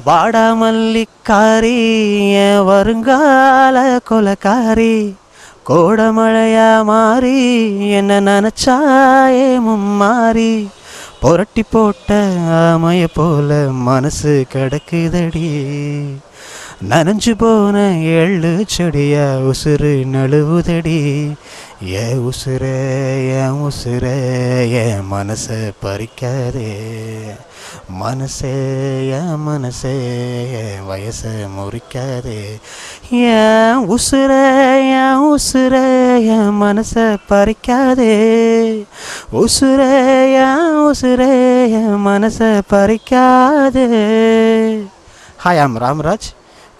வாடாமல்லிக்காரி என் வருங்கால கொலக்காரி கோடமழையா மாறி என்ன நினச்சாயே மும்மாறி புரட்டி போட்ட ஆமைய போல மனசு கிடக்குதடி நனைஞ்சு போன எள்ளு செடியா உசுறு நழுவுதடி என் உசுரே என் மனசை பறிக்காதே மனசே என் வயசை முறிக்காதே என் உசுரே என் மனசை பறிக்காதே உசுரே என் மனசை பறிக்காதே. Hi, I'm Ramraj.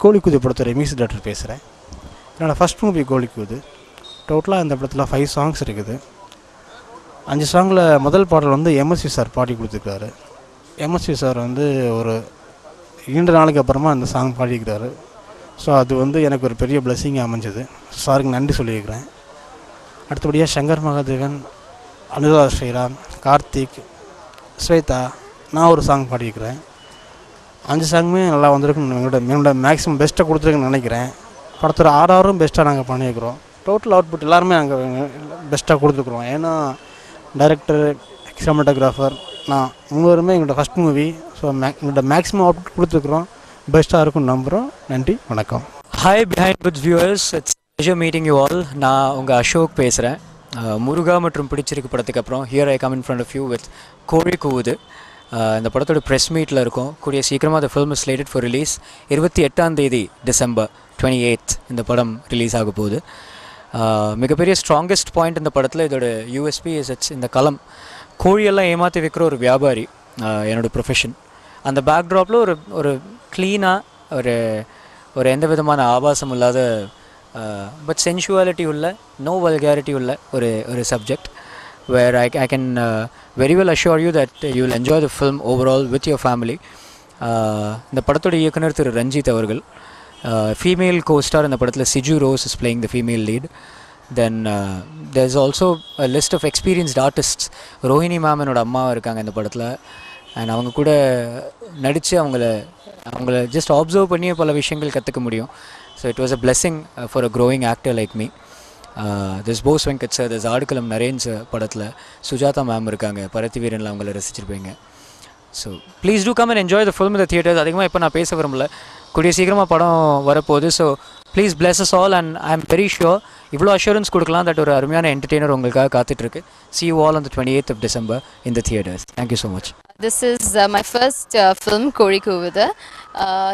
கோழிக்கூது படத்தோட மியூசிக் டைரக்டர் பேசுகிறேன். என்னோடய ஃபஸ்ட் மூவி கோழிக்கூது. டோட்டலாக இந்த படத்தில் 5 சாங்ஸ் இருக்குது. 5 சாங்கில் முதல் பாடல் வந்து எம்எஸ்வி சார் பாடி கொடுத்துருக்காரு. எம்எஸ்வி சார் வந்து ஒரு 2 நாளைக்கு அப்புறமா அந்த சாங் பாடிக்கிறாரு. ஸோ அது வந்து எனக்கு ஒரு பெரிய பிளெஸ்ஸிங்காக அமைஞ்சது. சாருக்கு நன்றி சொல்லியிருக்கிறேன். அடுத்தபடியாக சங்கர் மகாதேவன், அனுராதா ஸ்ரீராம், கார்த்திக், ஸ்வேதா, நான் ஒரு சாங் பாடியிருக்கிறேன். 5 சாங்குமே நல்லா வந்திருக்குன்னு என்னோட மேக்ஸிமம் பெஸ்ட்டாக கொடுத்துருக்குன்னு நினைக்கிறேன். படத்தோட ஆர்ஆரும் பெஸ்ட்டாக நாங்கள் பண்ணியிருக்கிறோம். டோட்டல் அவுட்புட் எல்லாருமே நாங்கள் பெஸ்ட்டாக கொடுத்துருக்குறோம். ஏன்னா டைரக்டர், சினிமாட்டோகிராஃபர், நான் 3 பேருமே எங்களோட ஃபஸ்ட் மூவி. ஸோ எங்களோட மேக்ஸிமம் அவுட்புட் கொடுத்துருக்குறோம். பெஸ்ட்டாக இருக்கும்னு நம்புகிறோம். நன்றி, வணக்கம். Hi Behindwoods viewers, it's pleasure meeting you all. நான் உங்கள் அசோக் பேசுகிறேன். முருகா மற்றும் பிடிச்சிருக்கு படத்துக்கு அப்புறம் here I come in front of you with Kozhi Koovuthu. இந்த படத்தோட ப்ரெஸ் மீட்டில் இருக்கும். கூடிய சீக்கிரமாக அந்த film is slatted for release. 28ஆம் தேதி டிசம்பர் 28 இந்த படம் ரிலீஸ் ஆக போகுது. மிகப்பெரிய ஸ்ட்ராங்கஸ்ட் பாயிண்ட் இந்த படத்தில் இதோட யூஎஸ்பி இஸ் இட்ஸ் இந்த களம். கோழியெல்லாம் ஏமாற்றி வைக்கிற ஒரு வியாபாரி என்னோடய ப்ரொஃபஷன். அந்த பேக்ட்ராப்பில் ஒரு க்ளீனாக ஒரு எந்த விதமான ஆபாசம் இல்லாத பட் சென்சுவாலிட்டி உள்ள, நோ வல்காரிட்டி உள்ள ஒரு subject where I can very well assure you that you will enjoy the film overall with your family. இந்த படத்தோட இயக்குனர் திரு ரஞ்சித் அவர்கள். ஃபீமேல் கோஸ்டார் இந்த படத்தில் சிஜு rose is playing the female lead. Then there's also a list of experienced artists. Rohini ma'am என்னோட அம்மாவாக இருக்காங்க இந்த படத்தில். அண்ட் அவங்க கூட நடித்து அவங்கள ஜஸ்ட் ஆப்சர்வ் பண்ணியே பல விஷயங்கள் கற்றுக்க முடியும். So it was a blessing for a growing actor like me. This Bose Venkat sir, this Aadukalam Naren sir படத்தில் சுஜாதா மேம் இருக்காங்க. பரத்தி வீரனில் அவங்கள ரசிச்சிருப்பீங்க. So please do come and enjoy the film இந்த தியேட்டர்ஸ். அதிகமாக இப்போ நான் பேச விரும்பல, கூடிய சீக்கிரமாக படம் வரப்போகுது. So please bless us all and I am very sure இவ்வளோ அஷூரன்ஸ் கொடுக்கலாம் தட் ஒரு அருமையான என்டர்டெய்னர் உங்களுக்காக காத்துட்ருக்கு. See you all on the 28th of December in the theatres. Thank you so much. This is my first film, Kori Kuvida.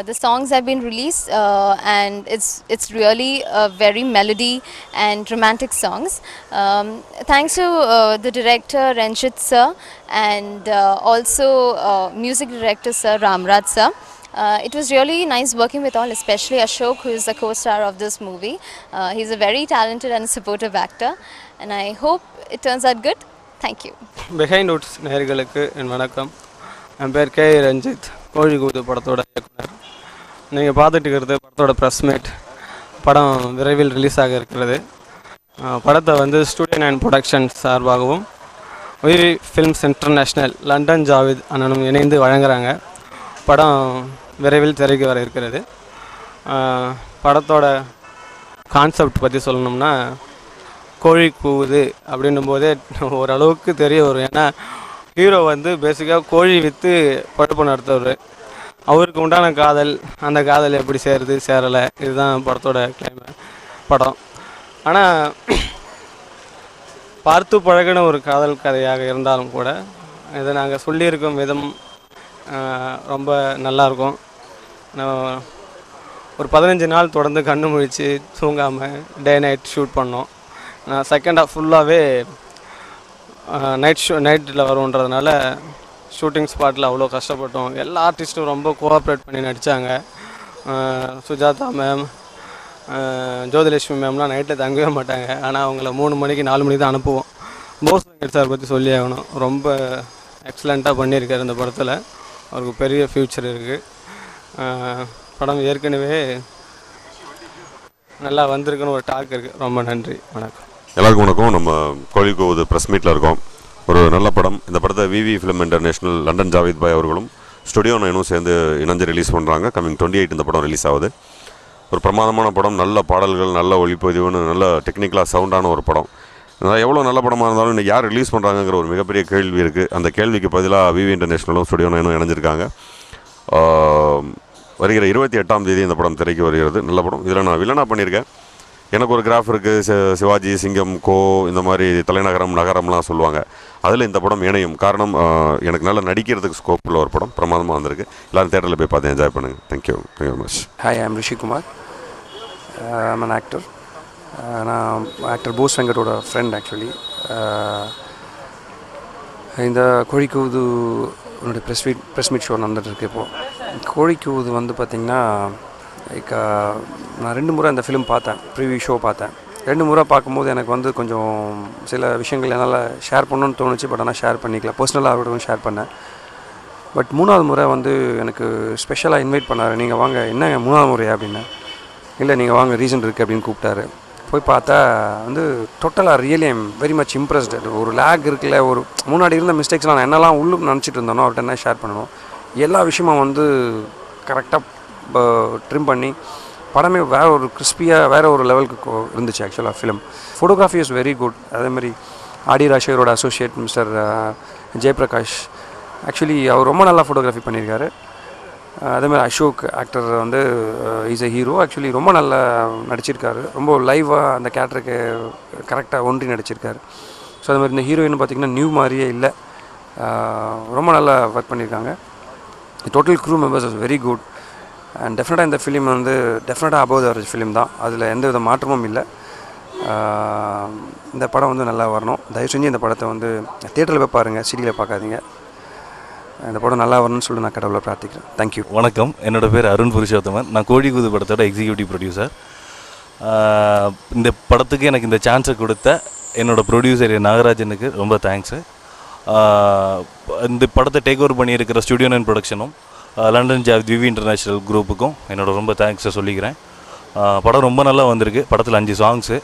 The songs have been released and it's really very melody and romantic songs. Thanks to the director Ranjit sir and also music director sir Ramraj sir. It was really nice working with all, especially Ashok, who is the co-star of this movie. He's a very talented and supportive actor and I hope it turns out good. Thank you. Behind Woods நேயர்களுக்கு என் வணக்கம். என் பேர் K Ranjith, கோழிக்கூது படத்தோட இயக்குனர். நீங்கள் பார்த்துட்டு இருக்கிறது படத்தோட press meet. படம் விரைவில் ரிலீஸ் ஆக இருக்கிறது. படத்தை வந்து ஸ்டூடியோ 9 ப்ரொடக்ஷன்ஸ் சார்பாகவும் உயிரி ஃபிலிம்ஸ் இன்டர்நேஷ்னல் லண்டன் ஜாவித் அண்ணனும் இணைந்து வழங்குகிறாங்க. படம் விரைவில் திரைக்கு வர இருக்கிறது. படத்தோட கான்செப்ட் பற்றி சொல்லணும்னா, கோழி கூவுது அப்படின்னும் போதே ஓரளவுக்கு தெரிய வரும். ஏன்னா ஹீரோ வந்து பேசிக்காக கோழி விற்று பழப்பு நடத்துவார். அவருக்கு உண்டான காதல், அந்த காதல் எப்படி சேருது சேரலை, இதுதான் படத்தோட படம். ஆனால் பார்த்து பழகின ஒரு காதல் கதையாக இருந்தாலும் கூட இதை நாங்கள் சொல்லியிருக்கும் விதம் ரொம்ப நல்லாயிருக்கும். ஒரு 15 நாள் தொடர்ந்து கண்ணு முழித்து தூங்காமல் டே நைட் ஷூட் பண்ணோம். நான் செகண்ட் ஹாஃப் ஃபுல்லாகவே நைட்டில் வரும்ன்றதுனால ஷூட்டிங் ஸ்பாட்டில் அவ்வளோ கஷ்டப்பட்டோம். எல்லா ஆர்டிஸ்ட்டும் ரொம்ப கோஆப்ரேட் பண்ணி நடித்தாங்க. சுஜாதா மேம், ஜோதிலட்சுமி மேம்லாம் நைட்டில் தங்கவே மாட்டாங்க. ஆனால் அவங்கள 3 மணிக்கு 4 மணிக்கு தான் அனுப்புவோம். போஸ் வெங்கட் சார் பற்றி சொல்லி ஆகணும். ரொம்ப எக்ஸலண்ட்டாக பண்ணியிருக்காரு இந்த படத்தில். அவருக்கு பெரிய ஃப்யூச்சர் இருக்குது. படம் ஏற்கனவே நல்லா வந்திருக்குன்னு ஒரு டாக் இருக்குது. ரொம்ப நன்றி, வணக்கம். எல்லாருக்கும் வணக்கம். நம்ம கோழிக்கூவுது ப்ரெஸ் மீட்டில் இருக்கோம். ஒரு நல்ல படம். இந்த படத்தை விவி ஃபிலிம் இன்டர்நேஷ்னல் லண்டன் ஜாவித் பாய் அவர்களும் ஸ்டுடியோ 9 சேர்ந்து இணைஞ்சு ரிலீஸ் பண்ணுறாங்க. கம்மிங் 28 இந்த படம் ரிலீஸ் ஆகுது. ஒரு பிரமாதமான படம், நல்ல பாடல்கள், நல்ல ஒளிப்பதிவுன்னு நல்ல டெக்னிக்கலாக சவுண்டான ஒரு படம். எவ்வளோ நல்ல படமாக இருந்தாலும் இன்றைக்கி யார் ரிலீஸ் பண்ணுறாங்கங்கிற ஒரு மிகப்பெரிய கேள்வி இருக்குது. அந்த கேள்விக்கு பதிலாக விவி இன்டர்நேஷ்னலும் ஸ்டுடியோ 9 இணைஞ்சிருக்காங்க. வருகிற 28ஆம் தேதி இந்த படம் திரைக்கு வருகிறது. நல்ல படம். இதில் நான் வில்லனாக பண்ணியிருக்கேன். எனக்கு ஒரு கிராஃப் இருக்குது. சிவாஜி, சிங்கம், கோ, இந்த மாதிரி தலைநகரம், நகரம்லாம் சொல்லுவாங்க. அதில் இந்த படம் இணையும். காரணம், எனக்கு நல்லா நடிக்கிறதுக்கு ஸ்கோப் உள்ள ஒரு படம். பிரமாதமாக வந்திருக்கு. எல்லோரும் தேட்டரில் போய் பார்த்து என்ஜாய் பண்ணுங்கள். Thank you very much. Hi, I am Rishikumar. I'm an actor. நான் ஆக்டர் போஸ் வெங்கட்டோட ஃப்ரெண்ட் ஆக்சுவலி. இந்த கோழிக்கூது என்னுடைய ப்ரெஸ் மீட் ஷோ நடந்துகிட்ருக்கு இப்போது. கோழிக்கூது வந்து பார்த்திங்கன்னா லைக் நான் 2 முறை அந்த ஃபிலிம் பார்த்தேன், ப்ரீவியூ ஷோ பார்த்தேன். 2 முறை பார்க்கும்போது எனக்கு வந்து கொஞ்சம் சில விஷயங்கள் என்னால் ஷேர் பண்ணணும்னு தோணுச்சு. பட் ஆனால் ஷேர் பண்ணிக்கல. பர்சனலாக அவரோட ஷேர் பண்ணேன். பட் 3ஆவது முறை வந்து எனக்கு ஸ்பெஷலாக இன்வைட் பண்ணார். நீங்கள் வாங்க. என்னங்க 3ஆவது முறையா அப்படின்னு. இல்லை, நீங்கள் வாங்க, ரீசன் இருக்குது அப்படின்னு கூப்பிட்டாரு. போய் பார்த்தா வந்து டோட்டலாக really I'm very much impressed. ஒரு லேக் இருக்குல்ல, ஒரு முன்னாடி இருந்த மிஸ்டேக்ஸ்லாம் நான் என்னெல்லாம் உள்ளுக்கு நினச்சிட்டு இருந்தேனோ அவர்கிட்ட என்ன ஷேர் பண்ணணும், எல்லா விஷயமும் வந்து கரெக்டாக ட்ரிம் பண்ணி படமே வேறு ஒரு கிறிஸ்பியாக வேறு ஒரு லெவலுக்கு இருந்துச்சு ஆக்சுவலாக film. Photography is very good. அதேமாதிரி ஆடி ராஷேரோட அசோசியேட் மிஸ்டர் ஜெயபிரகாஷ், ஆக்சுவலி அவர் ரொம்ப நல்லா ஃபோட்டோகிராஃபி பண்ணியிருக்காரு. அதேமாதிரி அசோக் ஆக்டர் வந்து இஸ் எ ஹீரோ. ஆக்சுவலி ரொம்ப நல்லா நடிச்சிருக்காரு. ரொம்ப லைவாக அந்த கேரக்டருக்கு கரெக்டாக ஒன்றி நடிச்சிருக்காரு. ஸோ அது மாதிரி இந்த ஹீரோயின் பார்த்திங்கன்னா நியூ மாதிரியே இல்லை, ரொம்ப நல்லா ஒர்க் பண்ணியிருக்காங்க. Total crew members is very good. And டெஃபினட்டாக இந்த ஃபிலிம் வந்து டெஃபினட்டாக அபவ் த ஆவரேஜ் ஃபிலிம் தான். அதில் எந்த வித மாற்றமும் இல்லை. இந்த படம் வந்து நல்லா வரணும். தயவு செஞ்சு இந்த படத்தை வந்து தியேட்டரில் போய் பாருங்கள், சிடியில் பார்க்காதீங்க. இந்த படம் நல்லா வரணும்னு சொல்லி நான் கடவுளை பிரார்த்திக்கிறேன். தேங்க்யூ. வணக்கம், என்னோடய பேர் அருண் புருஷோத்தமன். நான் கோழிக்கூது படத்தோட எக்ஸிக்யூட்டிவ் ப்ரொடியூசர். இந்த படத்துக்கு எனக்கு இந்த சான்ஸை கொடுத்த என்னோடய ப்ரொடியூசர் நாகராஜனுக்கு ரொம்ப தேங்க்ஸு. இந்த படத்தை டேக் ஓவர் பண்ணியிருக்கிற ஸ்டுடியோ 9 ப்ரொடக்ஷனும் லண்டன் ஜாப் விவி இன்டர்நேஷ்னல் குரூப்புக்கும் என்னோட ரொம்ப தேங்க்ஸை சொல்லிக்கிறேன். படம் ரொம்ப நல்லா வந்திருக்கு. படத்தில் 5 சாங்ஸு,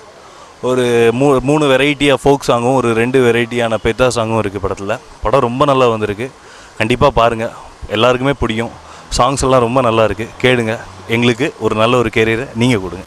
ஒரு 3 வெரைட்டியாக ஃபோக் சாங்கும், ஒரு 2 வெரைட்டியான பெத்தா சாங்கும் இருக்குது படத்தில். படம் ரொம்ப நல்லா வந்திருக்கு. கண்டிப்பாக பாருங்கள், எல்லாருக்குமே பிடிக்கும். சாங்ஸ் எல்லாம் ரொம்ப நல்லா இருக்குது. கேளுங்க. எங்களுக்கு ஒரு நல்ல ஒரு கேரியரை நீங்கள் கொடுங்க.